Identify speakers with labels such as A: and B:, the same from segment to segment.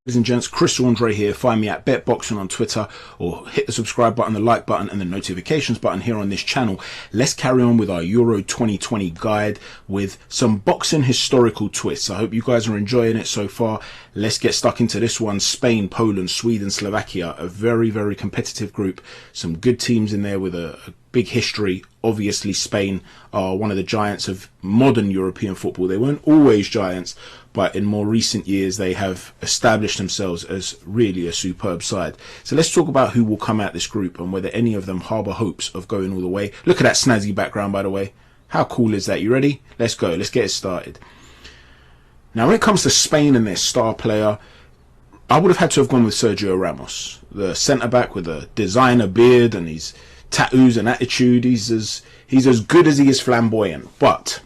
A: Ladies and gents, Chris Andre here. Find me at BetBoxing on Twitter or hit the subscribe button, the like button and the notifications button here on this channel. Let's carry on with our Euro 2020 guide with some boxing historical twists. I hope you guys are enjoying it so far. Let's get stuck into this one. Spain, Poland, Sweden, Slovakia, a very, very competitive group. Some good teams in there with a big history. Obviously, Spain are one of the giants of modern European football. They weren't always giants, but in more recent years, they have established themselves as really a superb side. So let's talk about who will come out this group and whether any of them harbour hopes of going all the way. Look at that snazzy background, by the way. How cool is that? You ready? Let's go. Let's get it started. Now, when it comes to Spain and their star player, I would have had to have gone with Sergio Ramos, the centre-back with a designer beard and his tattoos and attitude. He's as good as he is flamboyant, but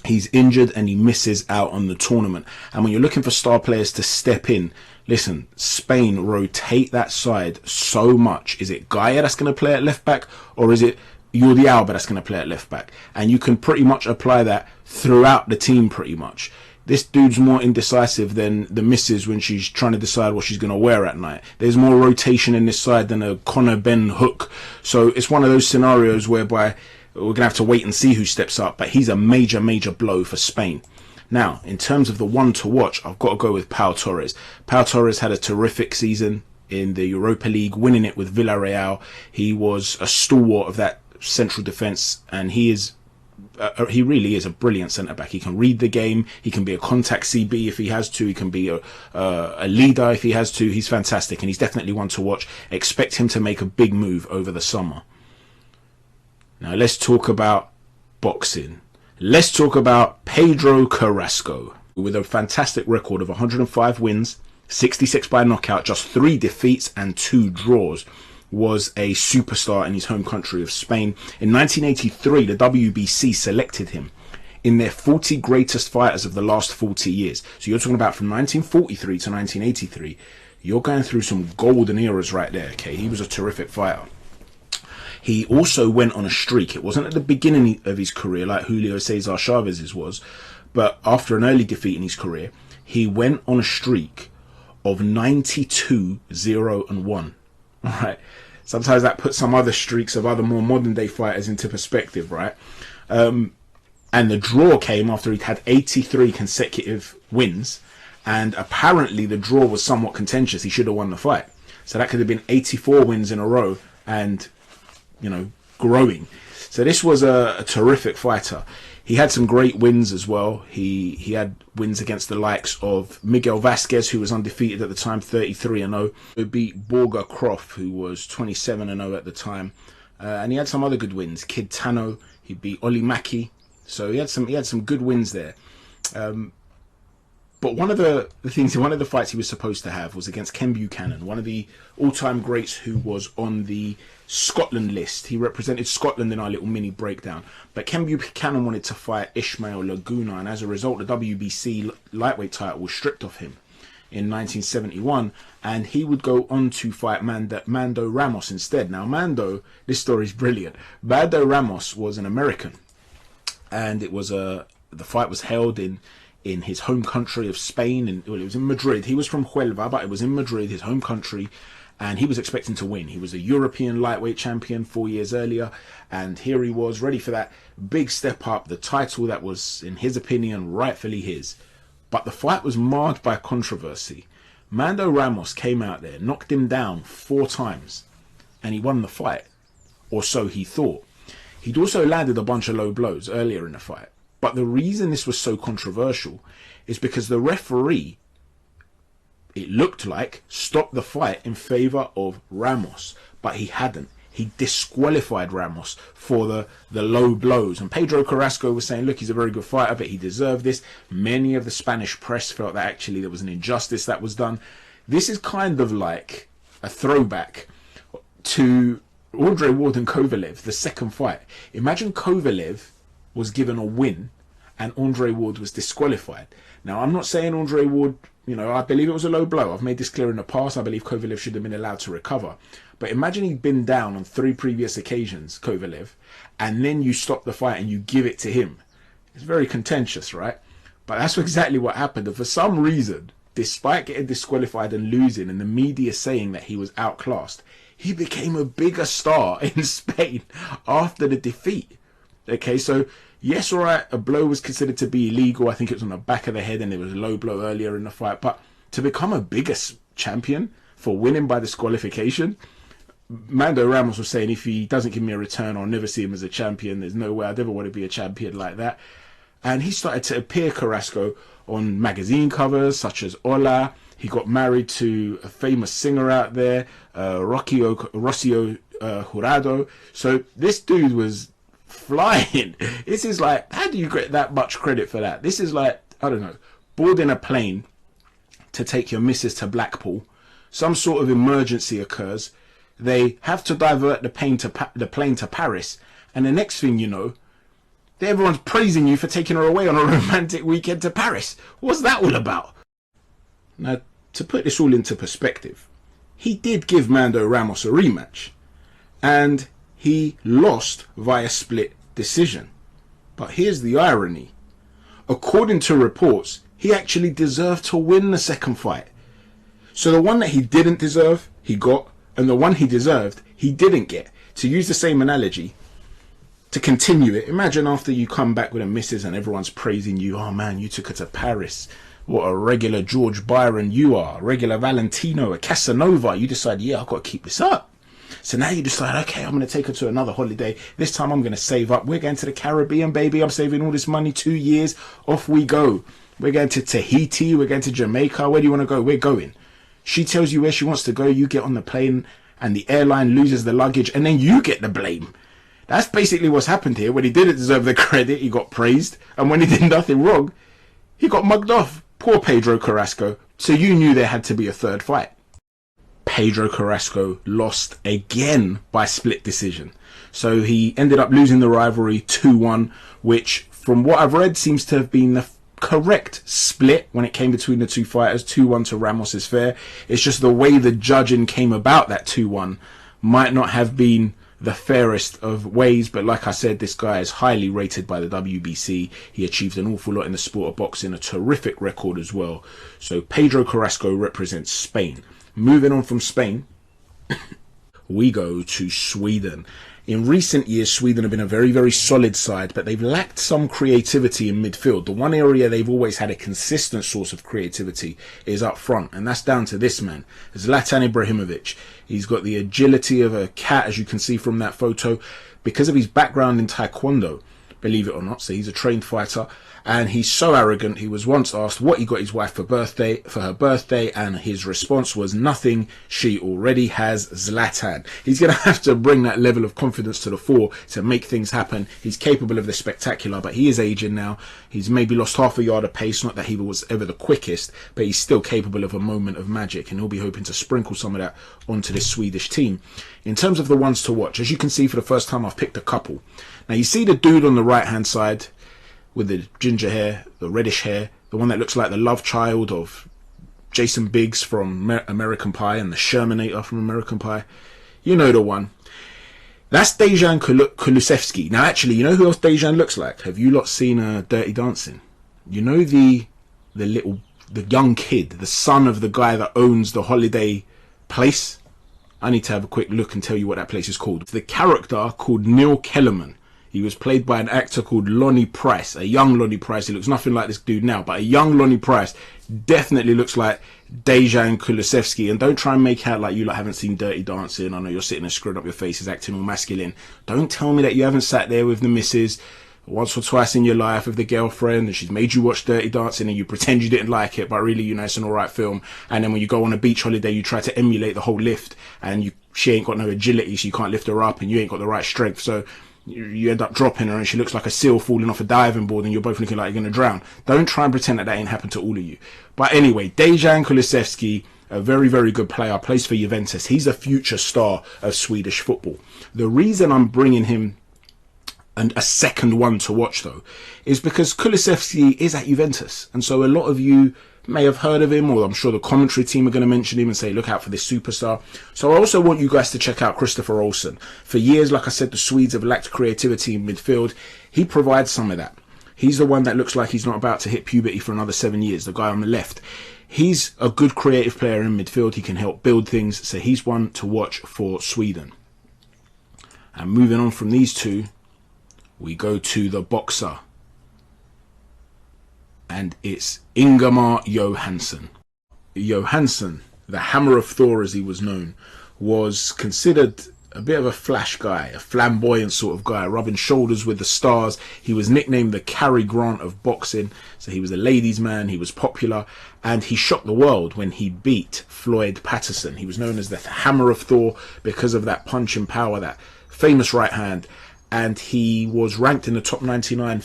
A: he's injured and he misses out on the tournament. And when you're looking for star players to step in, listen, Spain rotate that side so much. Is it Gaia that's going to play at left back, or is it Jordi Alba that's going to play at left back? And you can pretty much apply that throughout the team pretty much. This dude's more indecisive than the missus when she's trying to decide what she's going to wear at night. There's more rotation in this side than a Conor Ben Hook. So it's one of those scenarios whereby we're going to have to wait and see who steps up. But he's a major, major blow for Spain. Now, in terms of the one to watch, I've got to go with Pau Torres. Pau Torres had a terrific season in the Europa League, winning it with Villarreal. He was a stalwart of that central defence, and he really is a brilliant centre-back. He can read the game. He can be a contact CB if he has to. He can be a leader if he has to. He's fantastic, and he's definitely one to watch. Expect him to make a big move over the summer. Now, let's talk about boxing. Let's talk about Pedro Carrasco. With a fantastic record of 105 wins, 66 by knockout, just 3 defeats and 2 draws. Was a superstar in his home country of Spain. In 1983, the WBC selected him in their 40 greatest fighters of the last 40 years. So you're talking about from 1943 to 1983. You're going through some golden eras right there, okay? He was a terrific fighter. He also went on a streak. It wasn't at the beginning of his career like Julio Cesar Chavez's was, but after an early defeat in his career, he went on a streak of 92-0-1. Right, sometimes that puts some other streaks of other more modern day fighters into perspective, right? And the draw came after he'd had 83 consecutive wins, and apparently the draw was somewhat contentious. He should have won the fight, so that could have been 84 wins in a row, and growing. So this was a terrific fighter. He had some great wins as well. He had wins against the likes of Miguel Vasquez, who was undefeated at the time, 33-0. He beat Borja Croft, who was 27-0 at the time. And he had some other good wins. Kid Tano, he beat Oli Maki. So he had some good wins there. But one of the fights he was supposed to have was against Ken Buchanan, one of the all-time greats who was on the Scotland list. He represented Scotland in our little mini breakdown. But Ken Buchanan wanted to fight Ishmael Laguna, and as a result, the WBC lightweight title was stripped off him in 1971, and he would go on to fight Mando Ramos instead. Now, Mando, this story is brilliant. Mando Ramos was an American, and it was the fight was held in his home country of Spain, and it was in Madrid. He was from Huelva, but it was in Madrid, his home country, and he was expecting to win. He was a European lightweight champion 4 years earlier, and here he was ready for that big step up, the title that was, in his opinion, rightfully his. But the fight was marred by controversy. Mando Ramos came out there, knocked him down 4 times, and he won the fight, or so he thought. He'd also landed a bunch of low blows earlier in the fight. But the reason this was so controversial is because the referee, it looked like, stopped the fight in favour of Ramos, but he hadn't. He disqualified Ramos for the low blows. And Pedro Carrasco was saying, look, he's a very good fighter, but he deserved this. Many of the Spanish press felt that actually there was an injustice that was done. This is kind of like a throwback to Andre Ward and Kovalev, the second fight. Imagine Kovalev was given a win and Andre Ward was disqualified. Now, I'm not saying Andre Ward, I believe it was a low blow. I've made this clear in the past. I believe Kovalev should have been allowed to recover. But imagine he'd been down on 3 previous occasions, Kovalev, and then you stop the fight and you give it to him. It's very contentious, right? But that's exactly what happened. And for some reason, despite getting disqualified and losing and the media saying that he was outclassed, he became a bigger star in Spain after the defeat. Okay, so yes, all right, a blow was considered to be illegal. I think it was on the back of the head and it was a low blow earlier in the fight. But to become a bigger champion for winning by disqualification, Mando Ramos was saying, if he doesn't give me a return, I'll never see him as a champion. There's no way I'd ever want to be a champion like that. And he started to appear, Carrasco, on magazine covers such as Hola. He got married to a famous singer out there, Rocio Jurado. So this dude was flying. This is like, how do you get that much credit for that? This is like, I don't know, boarding a plane to take your missus to Blackpool. Some sort of emergency occurs. They have to divert the plane to Paris. And the next thing you know, everyone's praising you for taking her away on a romantic weekend to Paris. What's that all about? Now, to put this all into perspective, he did give Mando Ramos a rematch. And he lost via split decision. But here's the irony. According to reports, he actually deserved to win the second fight. So the one that he didn't deserve, he got. And the one he deserved, he didn't get. To use the same analogy, to continue it, imagine after you come back with a missus and everyone's praising you. Oh man, you took her to Paris. What a regular George Byron you are. Regular Valentino, a Casanova. You decide, yeah, I've got to keep this up. So now you decide, okay, I'm going to take her to another holiday. This time I'm going to save up. We're going to the Caribbean, baby. I'm saving all this money, 2 years. Off we go. We're going to Tahiti. We're going to Jamaica. Where do you want to go? We're going. She tells you where she wants to go. You get on the plane and the airline loses the luggage and then you get the blame. That's basically what's happened here. When he didn't deserve the credit, he got praised. And when he did nothing wrong, he got mugged off. Poor Pedro Carrasco. So you knew there had to be a third fight. Pedro Carrasco lost again by split decision. So he ended up losing the rivalry 2-1, which from what I've read seems to have been the correct split when it came between the two fighters. 2-1 to Ramos is fair. It's just the way the judging came about that 2-1 might not have been the fairest of ways, but like I said, this guy is highly rated by the WBC. He achieved an awful lot in the sport of boxing, a terrific record as well. So Pedro Carrasco represents Spain. Moving on from Spain, we go to Sweden. In recent years, Sweden have been a very, very solid side, but they've lacked some creativity in midfield. The one area they've always had a consistent source of creativity is up front, and that's down to this man, Zlatan Ibrahimovic. He's got the agility of a cat, as you can see from that photo, because of his background in Taekwondo, believe it or not. So he's a trained fighter, and he's so arrogant. He was once asked what he got his wife for her birthday, and his response was nothing. She already has Zlatan. He's going to have to bring that level of confidence to the fore to make things happen. He's capable of the spectacular, but he is aging now. He's maybe lost half a yard of pace. Not that he was ever the quickest, but he's still capable of a moment of magic, and he'll be hoping to sprinkle some of that onto this Swedish team. In terms of the ones to watch, as you can see, for the first time I've picked a couple. Now you see the dude on the right hand side with the ginger hair, the reddish hair, the one that looks like the love child of Jason Biggs from American Pie and the Shermanator from American Pie. You know the one. That's Dejan Kulusevski. Now actually, you know who else Dejan looks like? Have you lot seen Dirty Dancing? You know the young kid, the son of the guy that owns the holiday place? I need to have a quick look and tell you what that place is called. The character called Neil Kellerman. He was played by an actor called Lonnie Price, a young Lonnie Price. He looks nothing like this dude now, but a young Lonnie Price definitely looks like Dejan Kulusevski. And don't try and make out like you haven't seen Dirty Dancing. I know you're sitting there screwing up your faces, acting all masculine. Don't tell me that you haven't sat there with the missus once or twice in your life with the girlfriend and she's made you watch Dirty Dancing and you pretend you didn't like it, but really, you know, it's an alright film. And then when you go on a beach holiday, you try to emulate the whole lift and she ain't got no agility, so you can't lift her up and you ain't got the right strength. So you end up dropping her and she looks like a seal falling off a diving board and you're both looking like you're going to drown. Don't try and pretend that that ain't happened to all of you. But anyway, Dejan Kulusevski, a very, very good player, plays for Juventus. He's a future star of Swedish football. The reason I'm bringing him and a second one to watch though is because Kulusevski is at Juventus, and so a lot of you may have heard of him, or I'm sure the commentary team are going to mention him and say look out for this superstar. So I also want you guys to check out Christopher Olsen. For years, like I said, the Swedes have lacked creativity in midfield. He provides some of that. He's the one that looks like he's not about to hit puberty for another 7 years, the guy on the left. He's a good creative player in midfield. He can help build things. So he's one to watch for Sweden. And moving on from these two, we go to the boxer. And it's Ingemar Johansson. Johansson, the Hammer of Thor as he was known, was considered a bit of a flash guy, a flamboyant sort of guy, rubbing shoulders with the stars. He was nicknamed the Cary Grant of boxing. So he was a ladies' man, he was popular, and he shocked the world when he beat Floyd Patterson. He was known as the Hammer of Thor because of that punching power, that famous right hand, and he was ranked in the top 99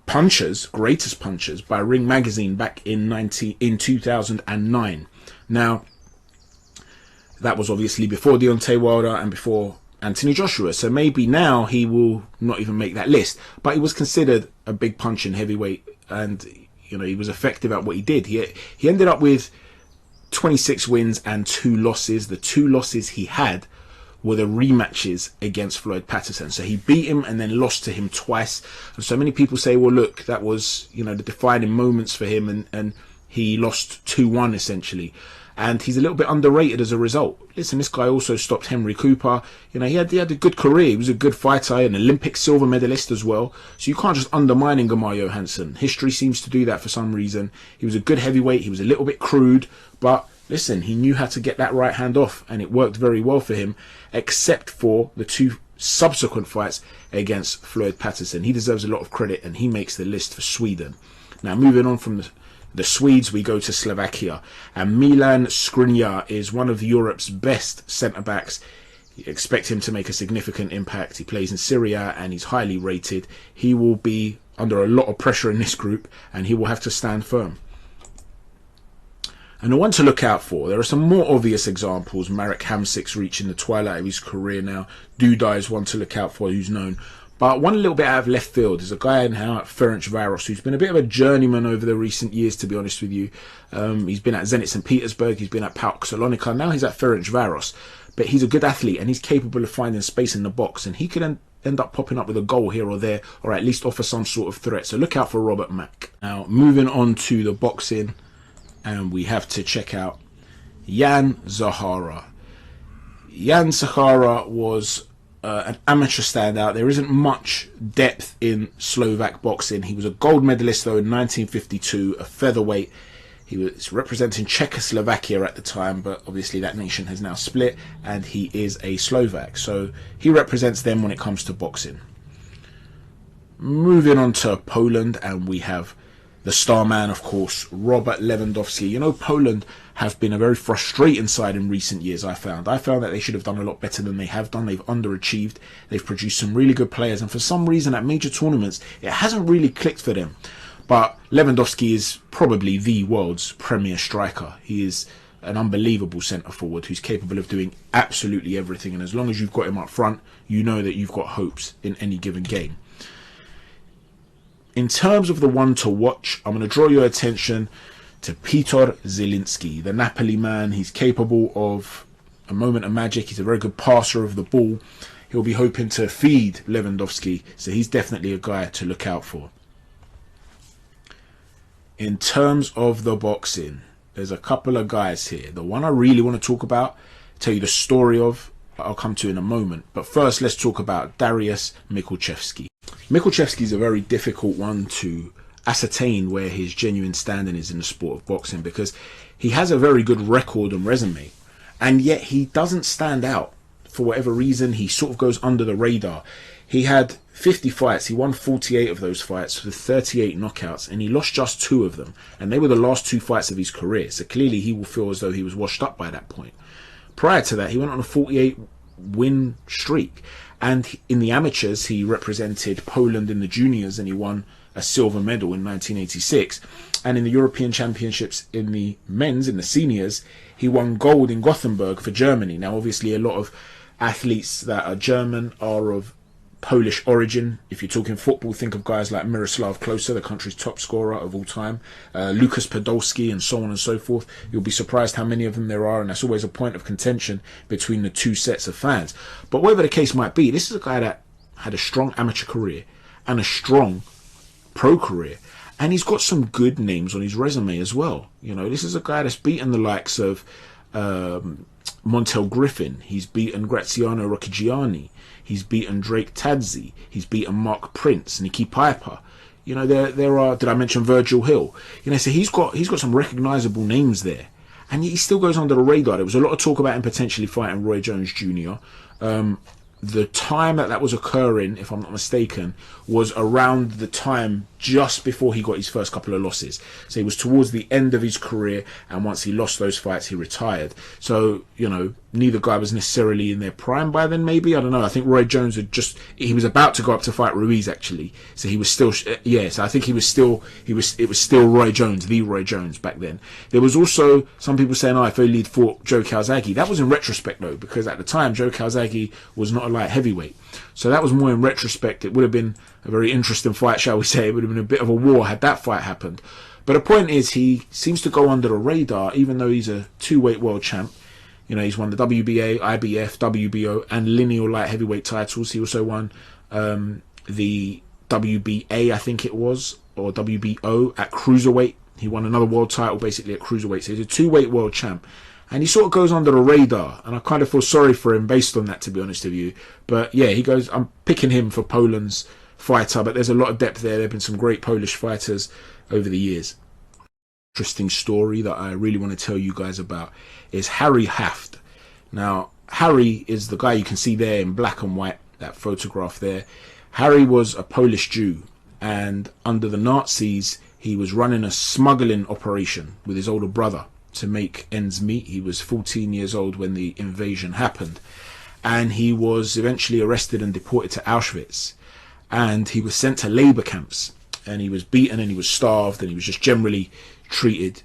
A: punchers, greatest punchers, by Ring Magazine back in 2009. Now, that was obviously before Deontay Wilder and before Anthony Joshua. So maybe now he will not even make that list. But he was considered a big punch in heavyweight, and he was effective at what he did. He ended up with 26 wins and 2 losses. The 2 losses he had were the rematches against Floyd Patterson. So he beat him and then lost to him twice. And so many people say, well, look, that was, the defining moments for him, and he lost 2-1 essentially. And he's a little bit underrated as a result. Listen, this guy also stopped Henry Cooper. He had a good career. He was a good fighter, an Olympic silver medalist as well. So you can't just undermine Ingemar Johansson. History seems to do that for some reason. He was a good heavyweight. He was a little bit crude, but listen, he knew how to get that right hand off, and it worked very well for him, except for the 2 subsequent fights against Floyd Patterson. He deserves a lot of credit, and he makes the list for Sweden. Now, moving on from the Swedes, we go to Slovakia, and Milan Skriniar is one of Europe's best centre-backs. You expect him to make a significant impact. He plays in Serie A and he's highly rated. He will be under a lot of pressure in this group, and he will have to stand firm. And the one to look out for, there are some more obvious examples. Marek Hamsik's reaching the twilight of his career now. Duda is one to look out for, who's known. But one a little bit out of left field is a guy now at Ferencváros who's been a bit of a journeyman over the recent years, to be honest with you. He's been at Zenit St. Petersburg, he's been at PAOK Salonika, now he's at Ferencváros. But he's a good athlete and he's capable of finding space in the box, and he could end up popping up with a goal here or there, or at least offer some sort of threat. So look out for Robert Mack. Now, moving on to the boxing, and we have to check out Jan Zahara. Jan Zahara was an amateur standout. There isn't much depth in Slovak boxing. He was a gold medalist though in 1952, a featherweight. He was representing Czechoslovakia at the time, but obviously that nation has now split, and he is a Slovak, so he represents them when it comes to boxing. Moving on to Poland, and we have the star man, of course, Robert Lewandowski. Poland have been a very frustrating side in recent years, I found. I found that they should have done a lot better than they have done. They've underachieved. They've produced some really good players, and for some reason at major tournaments, it hasn't really clicked for them. But Lewandowski is probably the world's premier striker. He is an unbelievable centre-forward who's capable of doing absolutely everything, and as long as you've got him up front, you know that you've got hopes in any given game. In terms of the one to watch, I'm going to draw your attention to Piotr Zielinski, the Napoli man. He's capable of a moment of magic. He's a very good passer of the ball. He'll be hoping to feed Lewandowski, so he's definitely a guy to look out for. In terms of the boxing, there's a couple of guys here. The one I really want to talk about, tell you the story of, I'll come to in a moment. But first, let's talk about Dariusz Michalczewski. Michalczewski is a very difficult one to ascertain where his genuine standing is in the sport of boxing, because he has a very good record and resume, and yet he doesn't stand out for whatever reason. He sort of goes under the radar. He had 50 fights. He won 48 of those fights with 38 knockouts, and he lost just 2 of them, and they were the last 2 fights of his career. So clearly he will feel as though he was washed up by that point. Prior to that, he went on a 48 win streak, and in the amateurs he represented Poland in the juniors, and he won a silver medal in 1986, and in the European Championships in the men's, in the seniors, he won gold in Gothenburg for Germany. Now obviously a lot of athletes that are German are of Polish origin. If you're talking football, think of guys like Miroslav Klose, the country's top scorer of all time, Lukas Podolski, and so on and so forth. You'll be surprised how many of them there are, and that's always a point of contention between the two sets of fans. But whatever the case might be, this is a guy that had a strong amateur career and a strong pro career, And he's got some good names on his resume as well. You know, this is a guy that's beaten the likes of Montel Griffin. He's beaten Graziano Rocchigiani. He's beaten Drake Tadzi. He's beaten Mark Prince, Nicky Piper. You know, there are. Did I mention Virgil Hill? You know, so he's got some recognisable names there, and he still goes under the radar. There was a lot of talk about him potentially fighting Roy Jones Jr. The time that was occurring, if I'm not mistaken, was around the time just before he got his first couple of losses. So he was towards the end of his career, and once he lost those fights, he retired. So, you know, neither guy was necessarily in their prime by then, maybe. I don't know. I think Roy Jones he was about to go up to fight Ruiz, actually. So he was still, so I think it was still Roy Jones, the Roy Jones back then. There was also some people saying, if only he'd fought Joe Calzaghe. That was in retrospect, though, because at the time, Joe Calzaghe was not a light heavyweight. So that was more in retrospect. It would have been a very interesting fight, shall we say. It would have been a bit of a war had that fight happened. But the point is, he seems to go under the radar, even though he's a 2-weight world champ. You know, he's won the WBA, IBF, WBO, and lineal light heavyweight titles. He also won the WBA, I think it was, or WBO at cruiserweight. He won another world title basically at cruiserweight. So he's a 2-weight world champ. And he sort of goes under the radar, and I kind of feel sorry for him based on that, to be honest with you. But yeah, he goes, I'm picking him for Poland's fighter, but there's a lot of depth there. There have been some great Polish fighters over the years. Interesting story that I really want to tell you guys about is Harry Haft. Now, Harry is the guy you can see there in black and white, that photograph there. Harry was a Polish Jew, and under the Nazis, he was running a smuggling operation with his older brother to make ends meet. He was 14 years old when the invasion happened, and he was eventually arrested and deported to Auschwitz, and he was sent to labor camps, and he was beaten and he was starved and he was just generally treated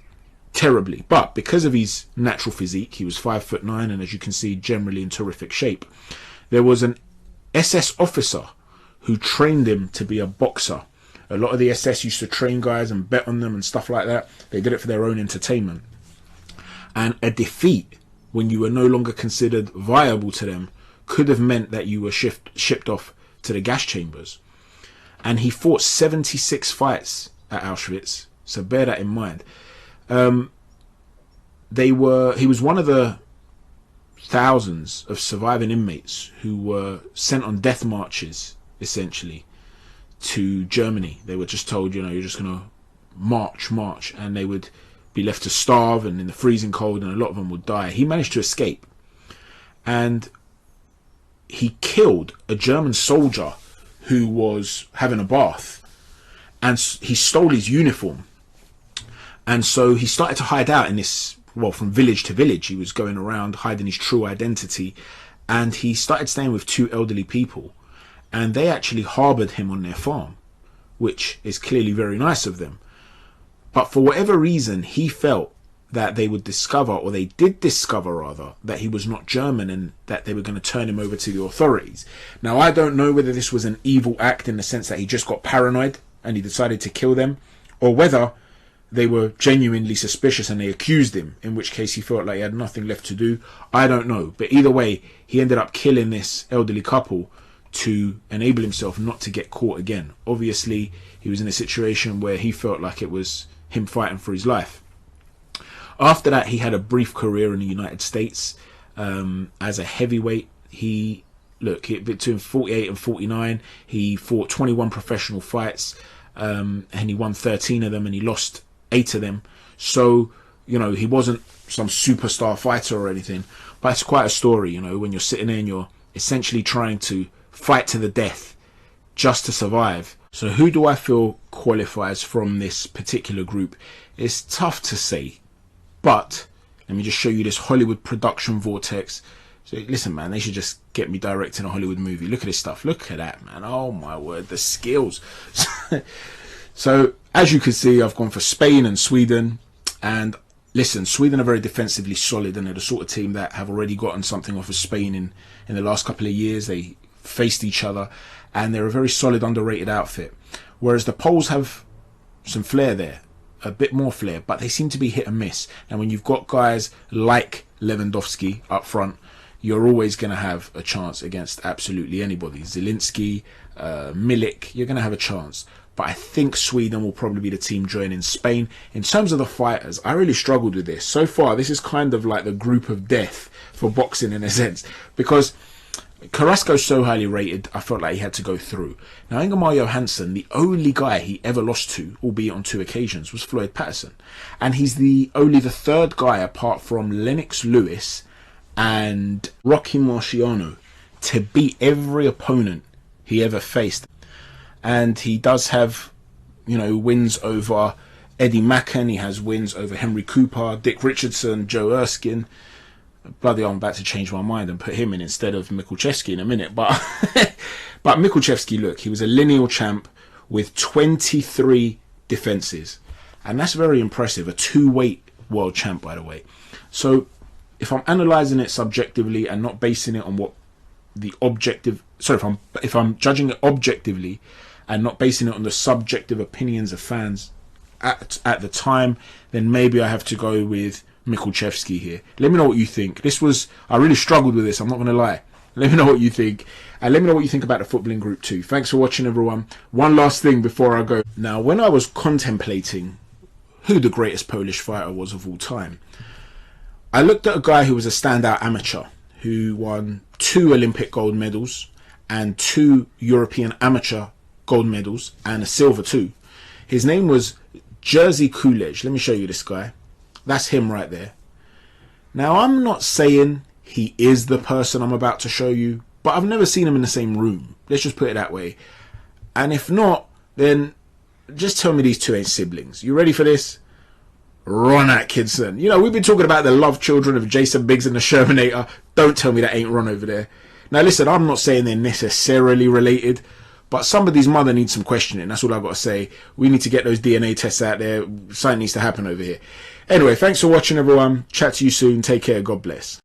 A: terribly. But because of his natural physique, he was 5'9", and as you can see, generally in terrific shape. There was an SS officer who trained him to be a boxer. A lot of the SS used to train guys and bet on them and stuff like that. They did it for their own entertainment. And a defeat, when you were no longer considered viable to them, could have meant that you were shipped off to the gas chambers. And he fought 76 fights at Auschwitz, so bear that in mind. He was one of the thousands of surviving inmates who were sent on death marches, essentially, to Germany. They were just told, you know, you're just going to march, and they would be left to starve and in the freezing cold, and a lot of them would die. He managed to escape, and he killed a German soldier who was having a bath, and he stole his uniform. And so he started to hide out in this, well, from village to village. He was going around hiding his true identity, and he started staying with 2 elderly people, and they actually harboured him on their farm, which is clearly very nice of them. But for whatever reason, he felt that they would discover, or they did discover rather, that he was not German and that they were going to turn him over to the authorities. Now, I don't know whether this was an evil act in the sense that he just got paranoid and he decided to kill them, or whether they were genuinely suspicious and they accused him, in which case he felt like he had nothing left to do. I don't know. But either way, he ended up killing this elderly couple to enable himself not to get caught again. Obviously, he was in a situation where he felt like it was him fighting for his life. After that, he had a brief career in the United States as a heavyweight. Between 48 and 49, he fought 21 professional fights, and he won 13 of them, and he lost 8 of them. So, you know, he wasn't some superstar fighter or anything, but it's quite a story, you know, when you're sitting there and you're essentially trying to fight to the death just to survive. So who do I feel qualifies from this particular group? It's tough to say, but let me just show you this Hollywood production vortex. So listen, man, they should just get me directing a Hollywood movie. Look at this stuff. Look at that, man. Oh my word, the skills. So as you can see, I've gone for Spain and Sweden. And listen, Sweden are very defensively solid, and they're the sort of team that have already gotten something off of Spain in the last couple of years. They faced each other, and they're a very solid, underrated outfit. Whereas the Poles have some flair there, a bit more flair, but they seem to be hit and miss. And when you've got guys like Lewandowski up front, you're always going to have a chance against absolutely anybody. Zielinski, Milik, you're going to have a chance. but I think Sweden will probably be the team joining Spain. In terms of the fighters, I really struggled with this. So far, this is kind of like the group of death for boxing in a sense, because Carrasco's so highly rated, I felt like he had to go through. Now, Ingemar Johansson, the only guy he ever lost to, albeit on 2 occasions, was Floyd Patterson. And he's only the third guy apart from Lennox Lewis and Rocky Marciano to beat every opponent he ever faced. And he does have, you know, wins over Eddie Macken. He has wins over Henry Cooper, Dick Richardson, Joe Erskine. Bloody hell, I'm about to change my mind and put him in instead of Mikuchevsky in a minute. But but Mikuchevsky, look, he was a lineal champ with 23 defenses. And that's very impressive. A 2-weight world champ, by the way. So if I'm analysing it subjectively and not basing it on what the objective... Sorry, if I'm judging it objectively and not basing it on the subjective opinions of fans at the time, then maybe I have to go with Mikuchevsky here. Let me know what you think. I really struggled with this, I'm not going to lie. Let me know what you think. And let me know what you think about the footballing group too. Thanks for watching, everyone. One last thing before I go. Now, when I was contemplating who the greatest Polish fighter was of all time, I looked at a guy who was a standout amateur, who won 2 Olympic gold medals and 2 European amateur gold medals and a silver too. His name was Jerzy Kulej. Let me show you this guy. That's him right there. Now, I'm not saying he is the person I'm about to show you, but I've never seen him in the same room. Let's just put it that way. And if not, then just tell me these 2 ain't siblings. You ready for this? Ron Atkinson. You know, we've been talking about the love children of Jason Biggs and the Shermanator. Don't tell me that ain't Ron over there. Now, listen, I'm not saying they're necessarily related, but somebody's mother needs some questioning. That's all I've got to say. We need to get those DNA tests out there. Something needs to happen over here. Anyway, thanks for watching, everyone. Chat to you soon. Take care. God bless.